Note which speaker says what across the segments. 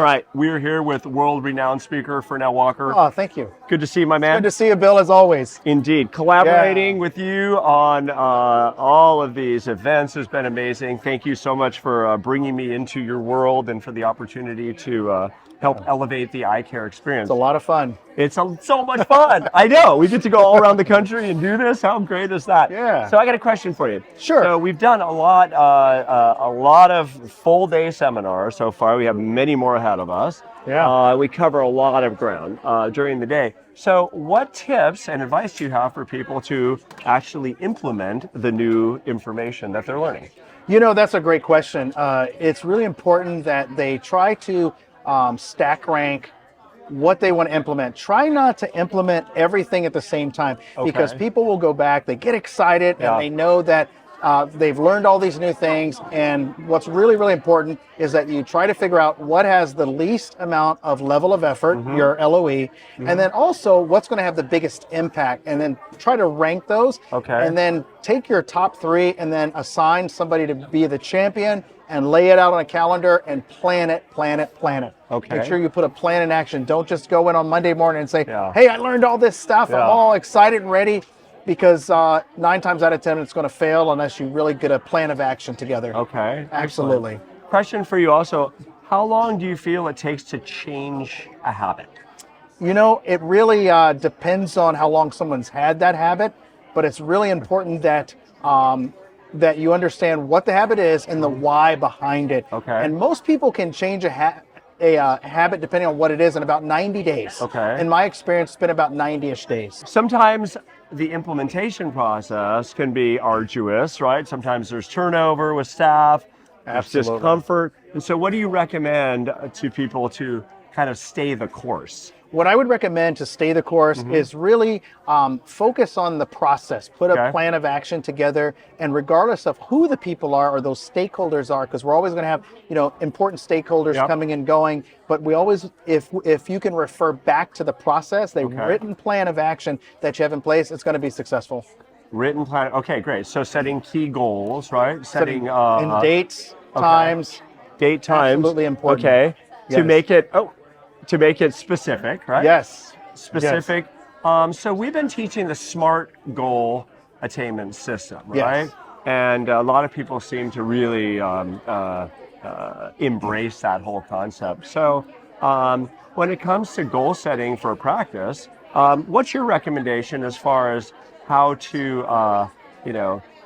Speaker 1: right, we're here with world-renowned speaker Phernell Walker.
Speaker 2: Oh, thank you.
Speaker 1: Good to see you, my man.
Speaker 2: Good to see you, Bill, as always.
Speaker 1: Indeed. Collaborating with you on all of these events has been amazing. Thank you so much for bringing me into your world and for the opportunity to help elevate the eye care experience.
Speaker 2: It's a lot of fun.
Speaker 1: It's so much fun. I know. We get to go all around the country and do this. How great is that?
Speaker 2: Yeah.
Speaker 1: So I got a question for you.
Speaker 2: Sure.
Speaker 1: So we've done a lot of full day seminars so far. We have many more ahead of us.
Speaker 2: Yeah.
Speaker 1: We cover a lot of ground during the day. So what tips and advice do you have for people to actually implement the new information that they're learning?
Speaker 2: You know, that's a great question. It's really important that they try to stack rank what they want to implement. Try not to implement everything at the same time, because people will go back, they get excited, and they know that they've learned all these new things. And what's really, really important is that you try to figure out what has the least amount of level of effort, your LOE, and then also what's going to have the biggest impact, and then try to rank those. And then take your top 3 and then assign somebody to be the champion and lay it out on a calendar and plan it. Make sure you put a plan in action. Don't just go in on Monday morning and say, hey, I learned all this stuff. I'm all excited and ready. Because 9 times out of 10, it's going to fail unless you really get a plan of action together. Absolutely.
Speaker 1: Excellent. Question for you also, how long do you feel it takes to change a habit?
Speaker 2: You know, it really depends on how long someone's had that habit, but it's really important that that you understand what the habit is and the why behind it. And most people can change a habit depending on what it is in about 90 days. In my experience, it's been about 90-ish days.
Speaker 1: Sometimes the implementation process can be arduous, right? Sometimes there's turnover with staff, there's discomfort. And so what do you recommend to people to kind of stay the course?
Speaker 2: What I would recommend to stay the course is really focus on the process, put a plan of action together, and regardless of who the people are or those stakeholders are, because we're always going to have, you know, important stakeholders coming and going, but we always, if you can refer back to the process, the written plan of action that you have in place, it's going to be successful.
Speaker 1: Written plan, okay, great. So setting key goals, right? Setting
Speaker 2: and dates, times.
Speaker 1: Date, times.
Speaker 2: Absolutely important.
Speaker 1: To make it specific, right?
Speaker 2: Yes.
Speaker 1: Specific. So we've been teaching the SMART goal attainment system, right? And a lot of people seem to really embrace that whole concept. So when it comes to goal setting for practice, what's your recommendation as far as how to,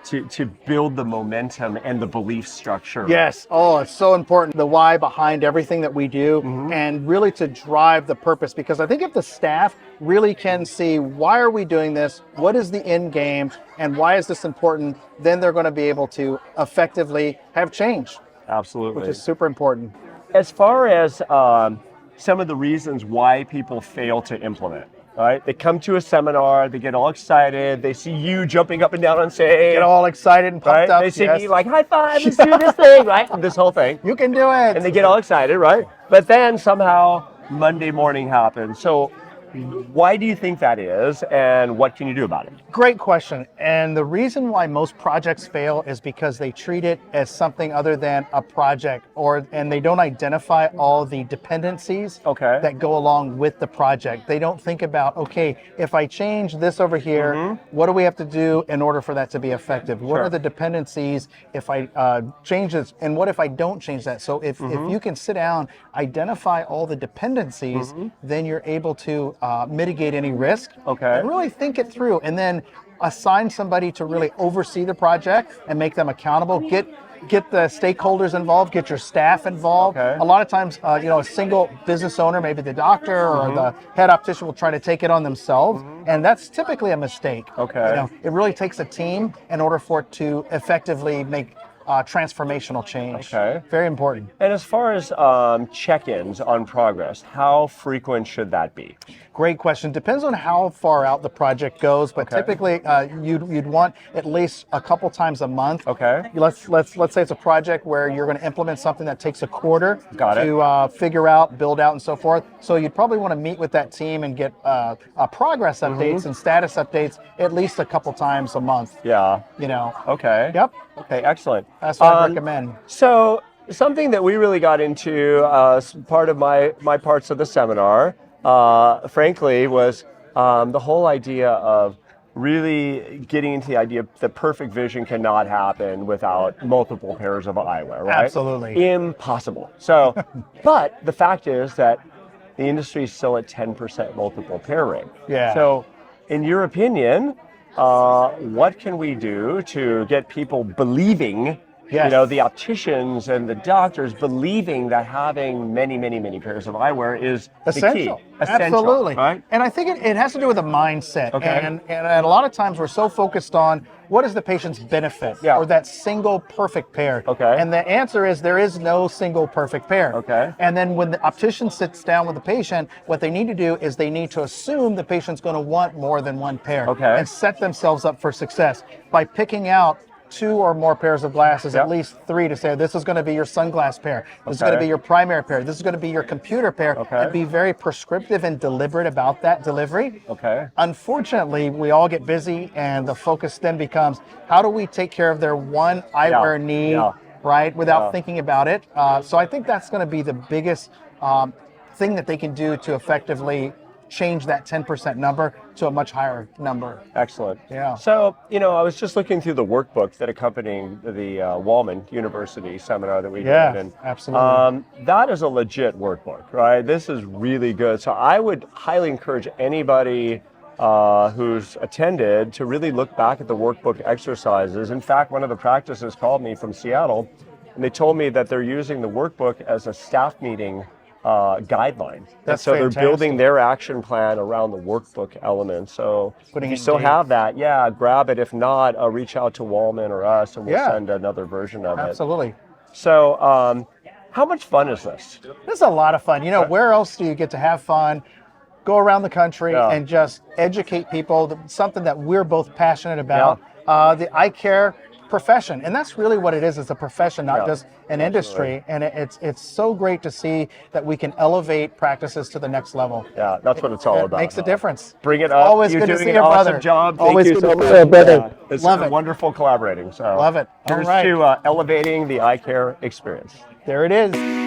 Speaker 1: to build the momentum and the belief structure?
Speaker 2: Yes. Oh, it's so important. The why behind everything that we do, and really to drive the purpose. Because I think if the staff really can see, why are we doing this? What is the end game? And why is this important? Then they're going to be able to effectively have change.
Speaker 1: Absolutely.
Speaker 2: Which is super important.
Speaker 1: As far as some of the reasons why people fail to implement, right? They come to a seminar, they get all excited, they see you jumping up and down on stage.
Speaker 2: Get all excited and pumped up.
Speaker 1: They see me like, high five, let's do this thing, right? This whole thing.
Speaker 2: You can do it.
Speaker 1: And they get all excited, right? But then somehow Monday morning happens. So why do you think that is, and what can you do about it?
Speaker 2: Great question. And the reason why most projects fail is because they treat it as something other than a project, and they don't identify all the dependencies that go along with the project. They don't think about, okay, if I change this over here, what do we have to do in order for that to be effective? What are the dependencies if I change this? And what if I don't change that? So if you can sit down, identify all the dependencies, then you're able to mitigate any risk and really think it through, and then assign somebody to really oversee the project and make them accountable. Get the stakeholders involved, get your staff involved. A lot of times, a single business owner, maybe the doctor or the head optician, will try to take it on themselves, and that's typically a mistake. It really takes a team in order for it to effectively make transformational change. Very important.
Speaker 1: And as far as check-ins on progress, how frequent should that be?
Speaker 2: Great question. Depends on how far out the project goes, but typically you'd want at least a couple times a month. Let's say it's a project where you're going to implement something that takes a quarter to figure out, build out, and so forth. So you'd probably want to meet with that team and get progress updates and status updates at least a couple times a month.
Speaker 1: Okay.
Speaker 2: Yep.
Speaker 1: Okay, excellent.
Speaker 2: That's what I recommend.
Speaker 1: So something that we really got into, part of my parts of the seminar, frankly, was the whole idea of really getting into the idea that perfect vision cannot happen without multiple pairs of eyewear, right?
Speaker 2: Absolutely.
Speaker 1: Impossible. So, but the fact is that the industry is still at 10% multiple pair rate.
Speaker 2: Yeah.
Speaker 1: So, in your opinion, what can we do to get people believing,
Speaker 2: Yes.
Speaker 1: the opticians and the doctors believing that having many, many, many pairs of eyewear is
Speaker 2: Essential.
Speaker 1: the key? Essential.
Speaker 2: Absolutely.
Speaker 1: Right?
Speaker 2: And I think it has to do with a mindset.
Speaker 1: Okay.
Speaker 2: And a lot of times we're so focused on what is the patient's benefit or that single perfect pair.
Speaker 1: Okay.
Speaker 2: And the answer is there is no single perfect pair.
Speaker 1: Okay.
Speaker 2: And then when the optician sits down with the patient, what they need to do is they need to assume the patient's going to want more than one pair.
Speaker 1: Okay.
Speaker 2: And set themselves up for success by picking out 2 or more pairs of glasses, at least 3, to say this is going to be your sunglass pair, this is going to be your primary pair, this is going to be your computer pair, and be very prescriptive and deliberate about that delivery.
Speaker 1: Okay.
Speaker 2: Unfortunately, we all get busy, and the focus then becomes how do we take care of their one eyewear need, right, without thinking about it. So I think that's going to be the biggest thing that they can do to effectively change that 10% number to a much higher number.
Speaker 1: Excellent.
Speaker 2: Yeah.
Speaker 1: So, I was just looking through the workbook that accompanied the Wallman University seminar that we did. And,
Speaker 2: absolutely.
Speaker 1: that is a legit workbook, right? This is really good. So I would highly encourage anybody who's attended to really look back at the workbook exercises. In fact, one of the practices called me from Seattle, and they told me that they're using the workbook as a staff meeting guideline.
Speaker 2: That's
Speaker 1: so
Speaker 2: fantastic.
Speaker 1: They're building their action plan around the workbook element. So if you still
Speaker 2: date.
Speaker 1: have that, grab it. If not, reach out to Wallman or us, and we'll send another version of it.
Speaker 2: Absolutely.
Speaker 1: So how much fun is this?
Speaker 2: This is a lot of fun. Where else do you get to have fun, go around the country and just educate people, something that we're both passionate about, the eye care profession. And that's really what it is. It's a profession, not just an industry. And it's so great to see that we can elevate practices to the next level.
Speaker 1: Yeah, that's what it's all about.
Speaker 2: It makes a difference.
Speaker 1: Bring it up.
Speaker 2: Always
Speaker 1: You're
Speaker 2: good to
Speaker 1: doing
Speaker 2: see
Speaker 1: an
Speaker 2: your
Speaker 1: awesome
Speaker 2: brother.
Speaker 1: job.
Speaker 2: Always
Speaker 1: Thank you
Speaker 2: good
Speaker 1: so
Speaker 2: to see
Speaker 1: much.
Speaker 2: your brother.
Speaker 1: It's
Speaker 2: Love it.
Speaker 1: wonderful collaborating. So
Speaker 2: Love it. All
Speaker 1: here's
Speaker 2: right.
Speaker 1: to elevating the eye care experience.
Speaker 2: There it is.